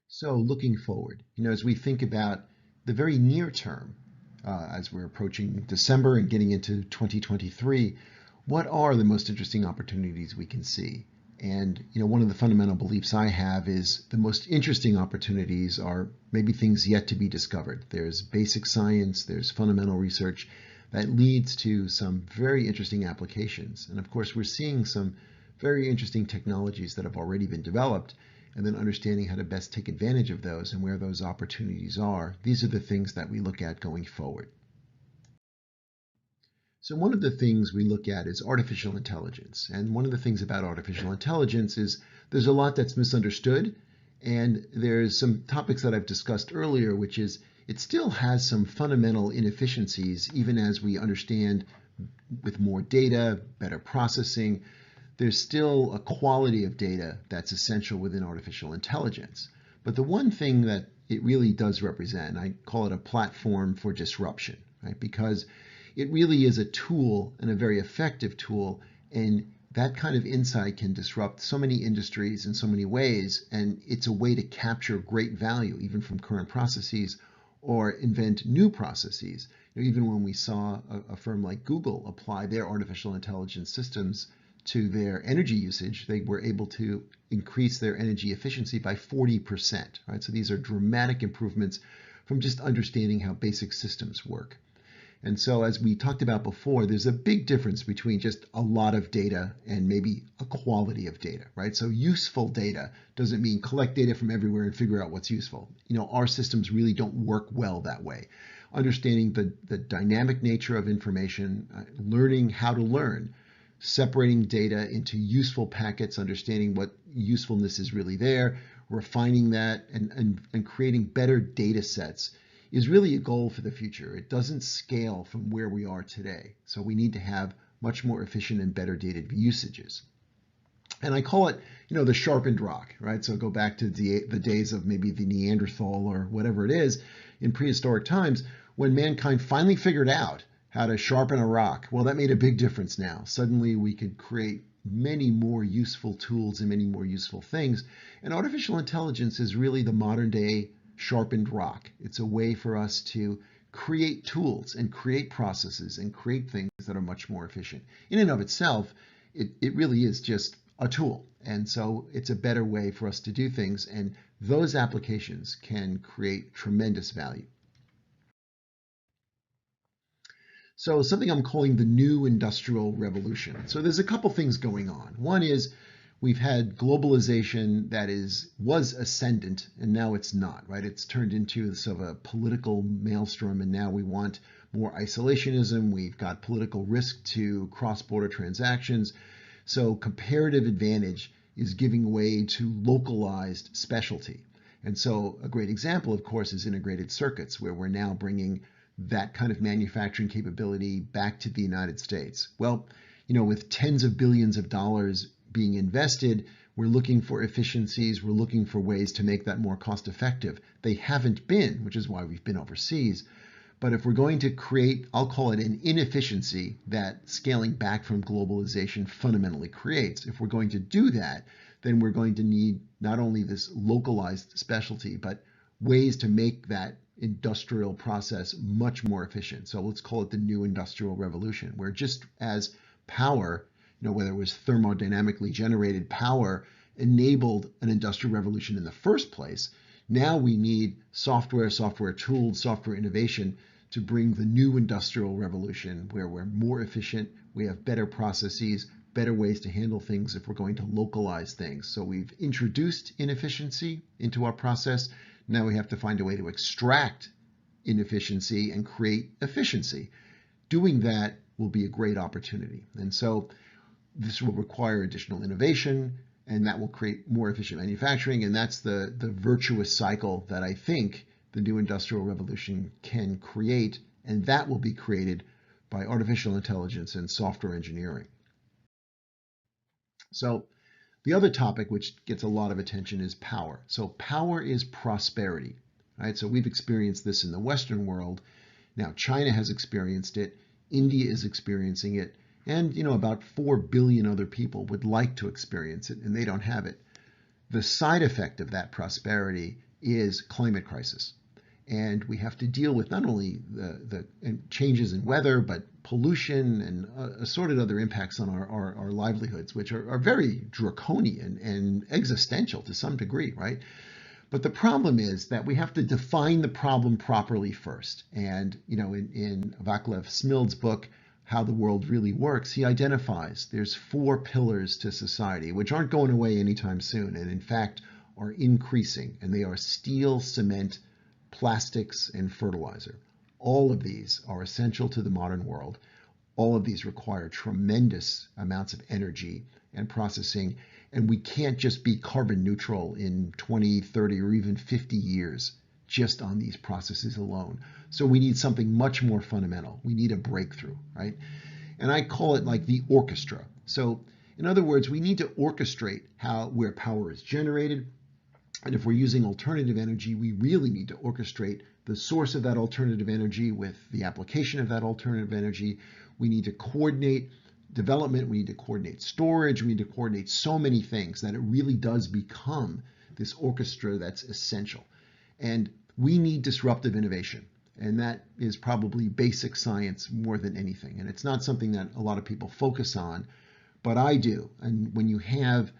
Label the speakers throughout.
Speaker 1: So looking forward, as we think about the very near term, as we're approaching December and getting into 2023, what are the most interesting opportunities we can see? And one of the fundamental beliefs I have is the most interesting opportunities are maybe things yet to be discovered. There's basic science, there's fundamental research that leads to some very interesting applications. And of course, we're seeing some very interesting technologies that have already been developed, and then understanding how to best take advantage of those and where those opportunities are. These are the things that we look at going forward. So one of the things we look at is artificial intelligence. And one of the things about artificial intelligence is there's a lot that's misunderstood. And there's some topics that I've discussed earlier, which is it still has some fundamental inefficiencies, even as we understand with more data, better processing, there's still a quality of data that's essential within artificial intelligence. But the one thing that it really does represent, I call it a platform for disruption, right? Because it really is a tool and a very effective tool, and that kind of insight can disrupt so many industries in so many ways, and it's a way to capture great value even from current processes or invent new processes. Even when we saw a firm like Google apply their artificial intelligence systems to their energy usage, they were able to increase their energy efficiency by 40%, right? So these are dramatic improvements from just understanding how basic systems work. And so as we talked about before, there's a big difference between just a lot of data and maybe a quality of data, right? So useful data doesn't mean collect data from everywhere and figure out what's useful. Our systems really don't work well that way. Understanding the dynamic nature of information, learning how to learn, separating data into useful packets, understanding what usefulness is really there, refining that, and creating better data sets is really a goal for the future. It doesn't scale from where we are today. So we need to have much more efficient and better data usages. And I call it, the sharpened rock, right? So go back to the days of maybe the Neanderthal or whatever it is in prehistoric times when mankind finally figured out how to sharpen a rock. Well, that made a big difference now. Suddenly we could create many more useful tools and many more useful things. And artificial intelligence is really the modern day sharpened rock. It's a way for us to create tools and create processes and create things that are much more efficient. In and of itself, it really is just a tool. And so it's a better way for us to do things. And those applications can create tremendous value. So something I'm calling the new industrial revolution. So there's a couple things going on. One is we've had globalization that was ascendant and now it's not, right? It's turned into sort of a political maelstrom, and now we want more isolationism. We've got political risk to cross-border transactions. So comparative advantage is giving way to localized specialty. And so a great example, of course, is integrated circuits, where we're now bringing that kind of manufacturing capability back to the United States. Well, with tens of billions of dollars being invested, we're looking for efficiencies, we're looking for ways to make that more cost effective. They haven't been, which is why we've been overseas. But if we're going to create, I'll call it an inefficiency that scaling back from globalization fundamentally creates, if we're going to do that, then we're going to need not only this localized specialty, but ways to make that industrial process much more efficient. So let's call it the new industrial revolution, where just as power, whether it was thermodynamically generated power, enabled an industrial revolution in the first place, now we need software tools, software innovation to bring the new industrial revolution where we're more efficient, we have better processes, better ways to handle things if we're going to localize things. So we've introduced inefficiency into our process. Now we have to find a way to extract inefficiency and create efficiency. Doing that will be a great opportunity. And so this will require additional innovation, and that will create more efficient manufacturing. And that's the virtuous cycle that I think the new industrial revolution can create. And that will be created by artificial intelligence and software engineering. So the other topic which gets a lot of attention is power. So power is prosperity, right? So we've experienced this in the Western world. Now China has experienced it. India is experiencing it. And, about 4 billion other people would like to experience it, and they don't have it. The side effect of that prosperity is climate crisis. And we have to deal with not only the changes in weather, but pollution and assorted other impacts on our livelihoods, which are very draconian and existential to some degree, right? But the problem is that we have to define the problem properly first. And, in Vaclav Smil's book, How the World Really Works, he identifies there's 4 pillars to society, which aren't going away anytime soon, and in fact are increasing, and they are steel, cement, plastics, and fertilizer. All of these are essential to the modern world. All of these require tremendous amounts of energy and processing, and we can't just be carbon neutral in 20, 30, or even 50 years just on these processes alone. So we need something much more fundamental. We need a breakthrough, right? And I call it like the orchestra. So in other words, we need to orchestrate where power is generated. And if we're using alternative energy, we really need to orchestrate the source of that alternative energy with the application of that alternative energy. We need to coordinate development. We need to coordinate storage. We need to coordinate so many things that it really does become this orchestra that's essential. And we need disruptive innovation. And that is probably basic science more than anything. And it's not something that a lot of people focus on, but I do. And when you have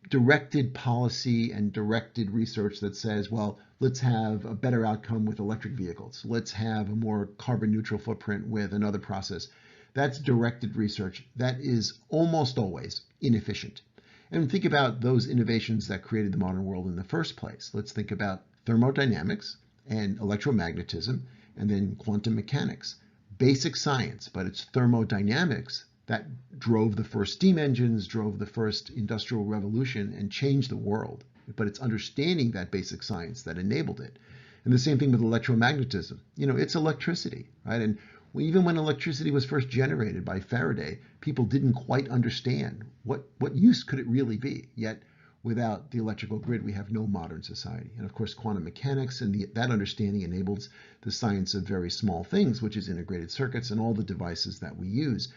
Speaker 1: directed policy and directed research that says, well, let's have a better outcome with electric vehicles. Let's have a more carbon neutral footprint with another process. That's directed research. That is almost always inefficient. And think about those innovations that created the modern world in the first place. Let's think about thermodynamics and electromagnetism, and then quantum mechanics. Basic science, but it's thermodynamics that drove the first steam engines, drove the first industrial revolution, and changed the world. But it's understanding that basic science that enabled it. And the same thing with electromagnetism. It's electricity, right? And even when electricity was first generated by Faraday, people didn't quite understand what use could it really be. Yet without the electrical grid, we have no modern society. And of course, quantum mechanics and that understanding enables the science of very small things, which is integrated circuits and all the devices that we use.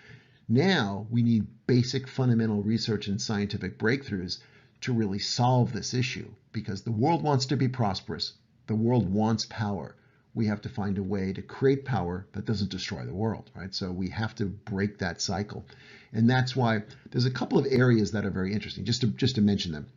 Speaker 1: Now we need basic fundamental research and scientific breakthroughs to really solve this issue, because the world wants to be prosperous. The world wants power. We have to find a way to create power that doesn't destroy the world, right? So we have to break that cycle. And that's why there's a couple of areas that are very interesting, just to mention them.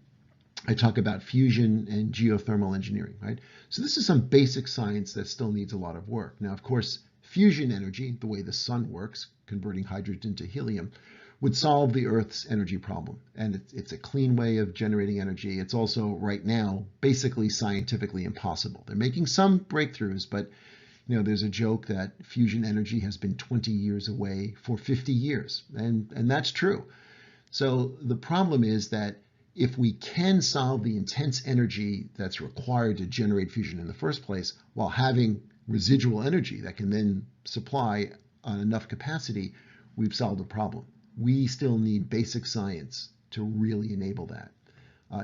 Speaker 1: I talk about fusion and geothermal engineering, right? So this is some basic science that still needs a lot of work. Now, of course, fusion energy, the way the sun works, converting hydrogen to helium, would solve the Earth's energy problem. And it's a clean way of generating energy. It's also, right now, basically scientifically impossible. They're making some breakthroughs, but there's a joke that fusion energy has been 20 years away for 50 years. And that's true. So the problem is that if we can solve the intense energy that's required to generate fusion in the first place, while having residual energy that can then supply on enough capacity, we've solved the problem. We still need basic science to really enable that.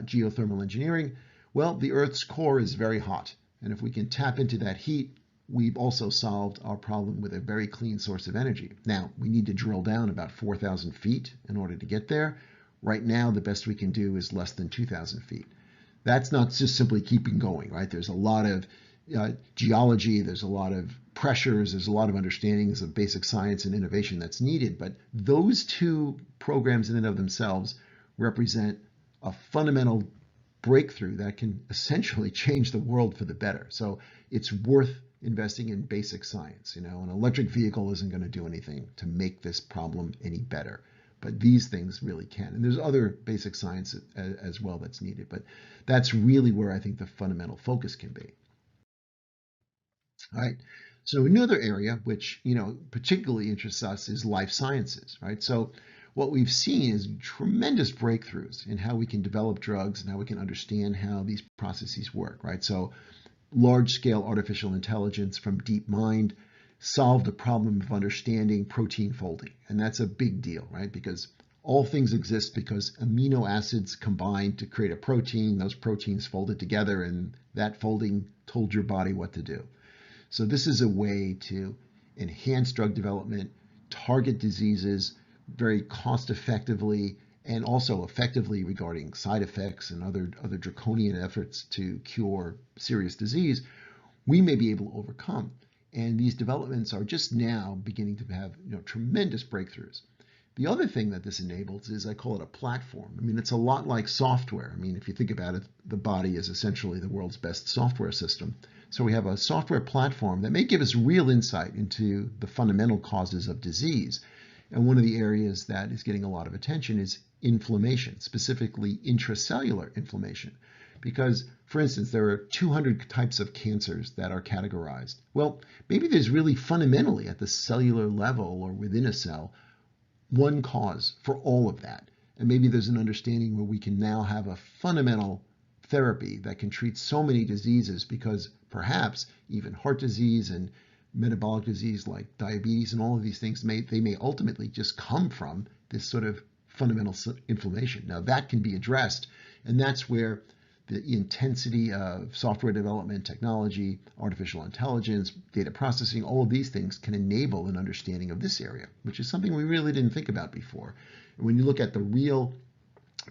Speaker 1: Geothermal engineering, well, the Earth's core is very hot. And if we can tap into that heat, we've also solved our problem with a very clean source of energy. Now, we need to drill down about 4,000 feet in order to get there. Right now, the best we can do is less than 2,000 feet. That's not just simply keeping going, right? There's a lot of geology, there's a lot of pressures, there's a lot of understandings of basic science and innovation that's needed. But those two programs in and of themselves represent a fundamental breakthrough that can essentially change the world for the better. So it's worth investing in basic science. An electric vehicle isn't going to do anything to make this problem any better. But these things really can. And there's other basic science as well that's needed. But that's really where I think the fundamental focus can be. All right. So another area which, particularly interests us is life sciences, right? So what we've seen is tremendous breakthroughs in how we can develop drugs and how we can understand how these processes work, right? So large-scale artificial intelligence from DeepMind solved the problem of understanding protein folding. And that's a big deal, right? Because all things exist because amino acids combine to create a protein. Those proteins folded together, and that folding told your body what to do. So this is a way to enhance drug development, target diseases very cost effectively, and also effectively regarding side effects and other draconian efforts to cure serious disease, we may be able to overcome. And these developments are just now beginning to have tremendous breakthroughs. The other thing that this enables is, I call it a platform. I mean, it's a lot like software. I mean, if you think about it, the body is essentially the world's best software system. So we have a software platform that may give us real insight into the fundamental causes of disease. And one of the areas that is getting a lot of attention is inflammation, specifically intracellular inflammation. Because, for instance, there are 200 types of cancers that are categorized. Well, maybe there's really fundamentally at the cellular level or within a cell one cause for all of that. And maybe there's an understanding where we can now have a fundamental therapy that can treat so many diseases, because perhaps even heart disease and metabolic disease like diabetes and all of these things, they may ultimately just come from this sort of fundamental inflammation. Now that can be addressed, and that's where the intensity of software development, technology, artificial intelligence, data processing, all of these things can enable an understanding of this area, which is something we really didn't think about before. And when you look at the real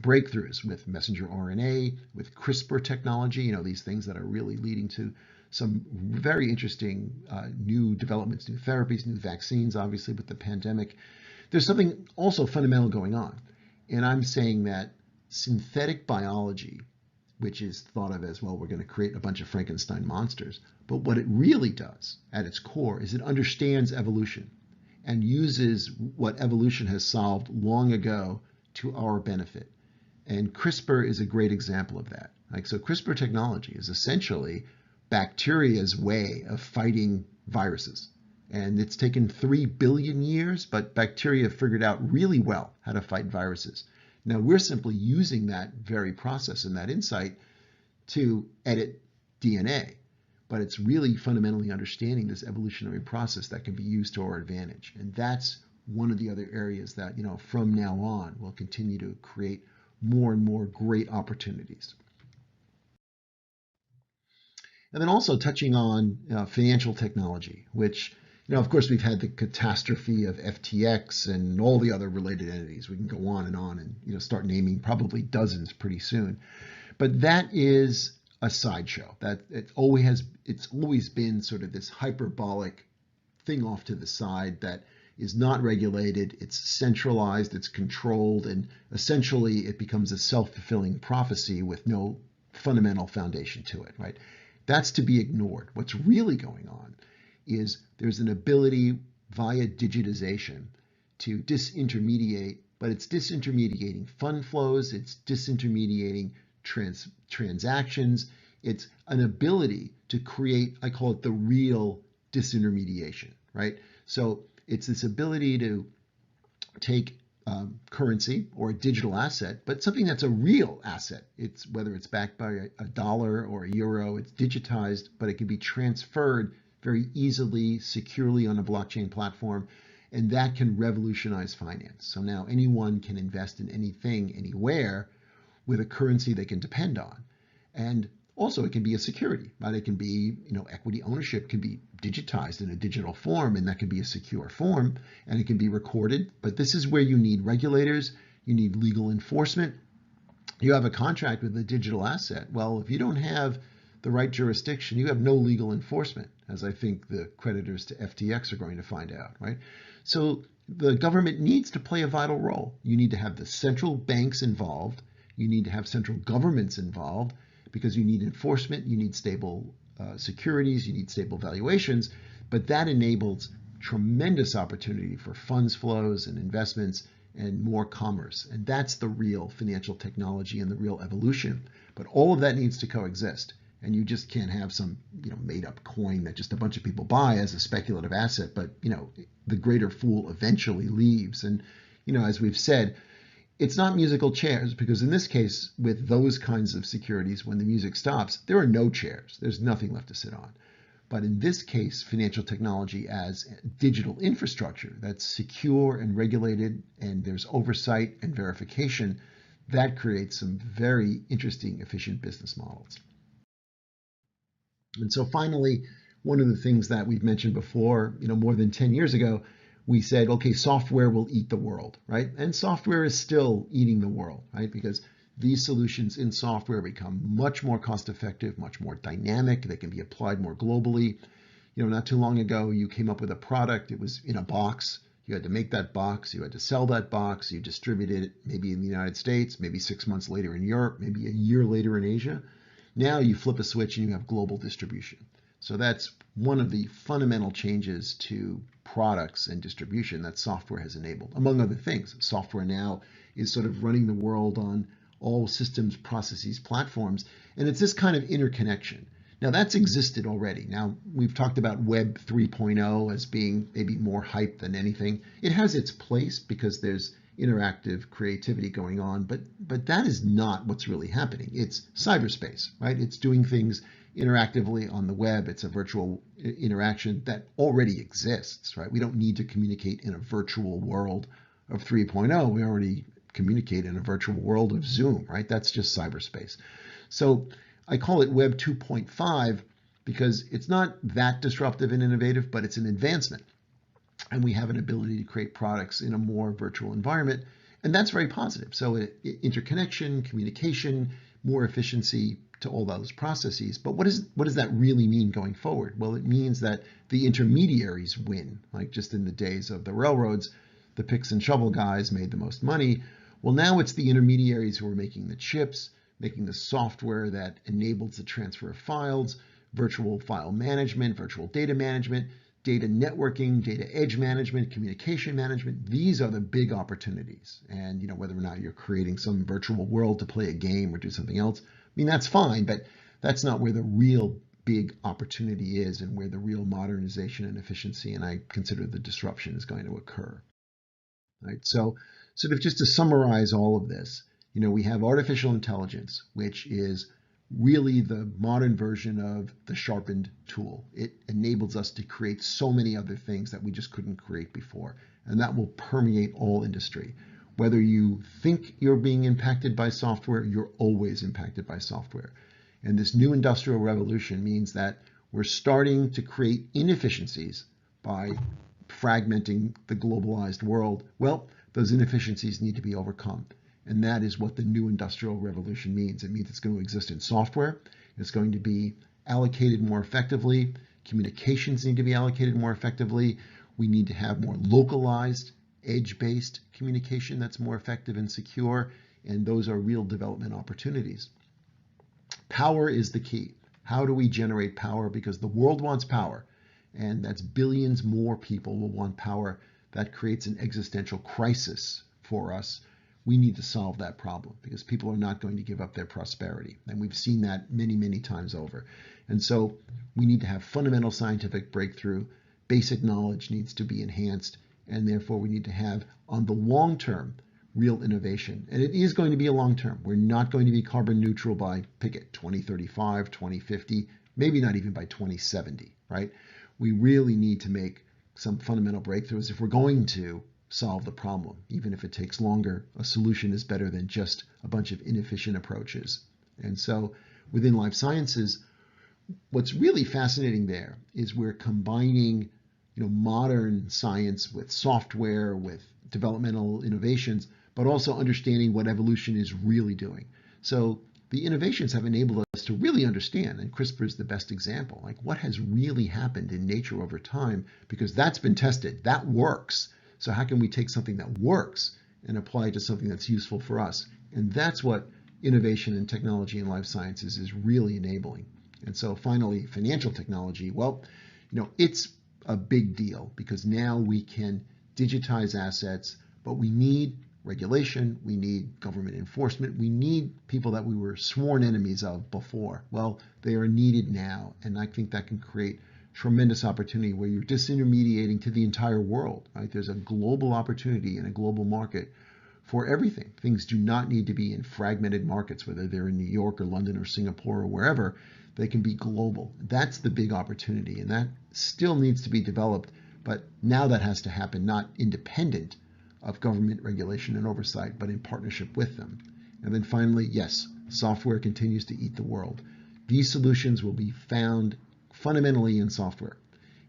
Speaker 1: breakthroughs with messenger RNA, with CRISPR technology, these things that are really leading to some very interesting new developments, new therapies, new vaccines, obviously with the pandemic, there's something also fundamental going on. And I'm saying that synthetic biology, which is thought of as, well, we're going to create a bunch of Frankenstein monsters. But what it really does at its core is it understands evolution and uses what evolution has solved long ago to our benefit. And CRISPR is a great example of that. So CRISPR technology is essentially bacteria's way of fighting viruses. And it's taken 3 billion years, but bacteria have figured out really well how to fight viruses. Now we're simply using that very process and that insight to edit DNA, but it's really fundamentally understanding this evolutionary process that can be used to our advantage. And that's one of the other areas that, from now on, will continue to create more and more great opportunities. And then also touching on financial technology, which, of course, we've had the catastrophe of FTX and all the other related entities. We can go on and start naming probably dozens pretty soon. But that is a sideshow. That it's always been sort of this hyperbolic thing off to the side that is not regulated. It's centralized. It's controlled, and essentially it becomes a self-fulfilling prophecy with no fundamental foundation to it. Right? That's to be ignored. What's really going on is there's an ability via digitization to disintermediate, but it's disintermediating fund flows, it's disintermediating transactions, it's an ability to create, I call it the real disintermediation, right? So it's this ability to take currency or a digital asset, but something that's a real asset. It's whether it's backed by a dollar or a euro, it's digitized, but it can be transferred very easily, securely on a blockchain platform, and that can revolutionize finance. So now anyone can invest in anything, anywhere, with a currency they can depend on. And also it can be a security, right? It can be, equity ownership can be digitized in a digital form, and that can be a secure form, and it can be recorded. But this is where you need regulators, you need legal enforcement. You have a contract with a digital asset. Well, if you don't have the right jurisdiction, you have no legal enforcement, as I think the creditors to FTX are going to find out, right? So the government needs to play a vital role. You need to have the central banks involved. You need to have central governments involved, because you need enforcement, you need stable securities, you need stable valuations, but that enables tremendous opportunity for funds flows and investments and more commerce. And that's the real financial technology and the real evolution. But all of that needs to coexist. And you just can't have some made up coin that just a bunch of people buy as a speculative asset, but the greater fool eventually leaves. And as we've said, it's not musical chairs, because in this case, with those kinds of securities, when the music stops, there are no chairs. There's nothing left to sit on. But in this case, financial technology as digital infrastructure that's secure and regulated, and there's oversight and verification, that creates some very interesting, efficient business models. And so finally, one of the things that we've mentioned before, more than 10 years ago, we said, okay, software will eat the world, right? And software is still eating the world, right? Because these solutions in software become much more cost effective, much more dynamic. They can be applied more globally. Not too long ago, you came up with a product. It was in a box. You had to make that box. You had to sell that box. You distributed it maybe in the United States, maybe 6 months later in Europe, maybe a year later in Asia. Now you flip a switch and you have global distribution. So that's one of the fundamental changes to products and distribution that software has enabled, among other things. Software now is sort of running the world on all systems, processes, platforms, and it's this kind of interconnection. Now that's existed already. Now we've talked about Web 3.0 as being maybe more hype than anything. It has its place because there's interactive creativity going on, but that is not what's really happening. It's cyberspace, right? It's doing things interactively on the web. It's a virtual interaction that already exists, right? We don't need to communicate in a virtual world of 3.0. We already communicate in a virtual world of Zoom, right? That's just cyberspace. So I call it Web 2.5 because it's not that disruptive and innovative, but it's an advancement. And we have an ability to create products in a more virtual environment. And that's very positive. So interconnection, communication, more efficiency to all those processes. But what does that really mean going forward? Well, it means that the intermediaries win. Like just in the days of the railroads, the picks and shovel guys made the most money. Well, now it's the intermediaries who are making the chips, making the software that enables the transfer of files, virtual file management, virtual data management, data networking, data edge management, communication management. These are the big opportunities. And whether or not you're creating some virtual world to play a game or do something else, that's fine, but that's not where the real big opportunity is and where the real modernization and efficiency, and I consider the disruption, is going to occur. Right? So sort of just to summarize all of this, we have artificial intelligence, which is really the modern version of the sharpened tool. It enables us to create so many other things that we just couldn't create before, and that will permeate all industry. Whether you think you're being impacted by software, you're always impacted by software. And this new industrial revolution means that we're starting to create inefficiencies by fragmenting the globalized world. Well, those inefficiencies need to be overcome. And that is what the new industrial revolution means. It means it's going to exist in software. It's going to be allocated more effectively. Communications need to be allocated more effectively. We need to have more localized, edge-based communication that's more effective and secure. And those are real development opportunities. Power is the key. How do we generate power? Because the world wants power. And that's billions more people will want power. That creates an existential crisis for us. We need to solve that problem because people are not going to give up their prosperity. And we've seen that many, many times over. And so we need to have fundamental scientific breakthrough. Basic knowledge needs to be enhanced. And therefore we need to have, on the long term, real innovation. And it is going to be a long term. We're not going to be carbon neutral by, pick it, 2035, 2050, maybe not even by 2070, right? We really need to make some fundamental breakthroughs if we're going to solve the problem. Even if it takes longer, a solution is better than just a bunch of inefficient approaches. And so within life sciences, what's really fascinating there is we're combining modern science with software, with developmental innovations, but also understanding what evolution is really doing. So the innovations have enabled us to really understand, and CRISPR is the best example, like what has really happened in nature over time, because that's been tested, that works. So how can we take something that works and apply it to something that's useful for us? And that's what innovation in technology and life sciences is really enabling. And so finally, financial technology, well, it's a big deal because now we can digitize assets, but we need regulation, we need government enforcement, we need people that we were sworn enemies of before. Well, they are needed now, and I think that can create tremendous opportunity where you're disintermediating to the entire world, right? There's a global opportunity and a global market for everything. Things do not need to be in fragmented markets, whether they're in New York or London or Singapore or wherever. They can be global. That's the big opportunity, and that still needs to be developed, but now that has to happen not independent of government regulation and oversight, but in partnership with them. And then finally, yes, software continues to eat the world. These solutions will be found fundamentally in software,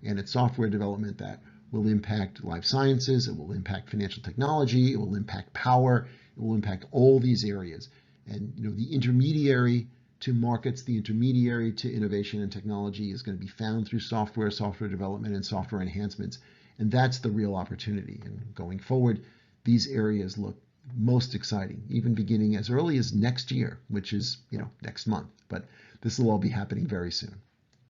Speaker 1: and it's software development that will impact life sciences, it will impact financial technology, it will impact power, it will impact all these areas. And the intermediary to markets, the intermediary to innovation and technology is going to be found through software development, and software enhancements. And that's the real opportunity. And going forward, these areas look most exciting, even beginning as early as next year, which is, next month. But this will all be happening very soon.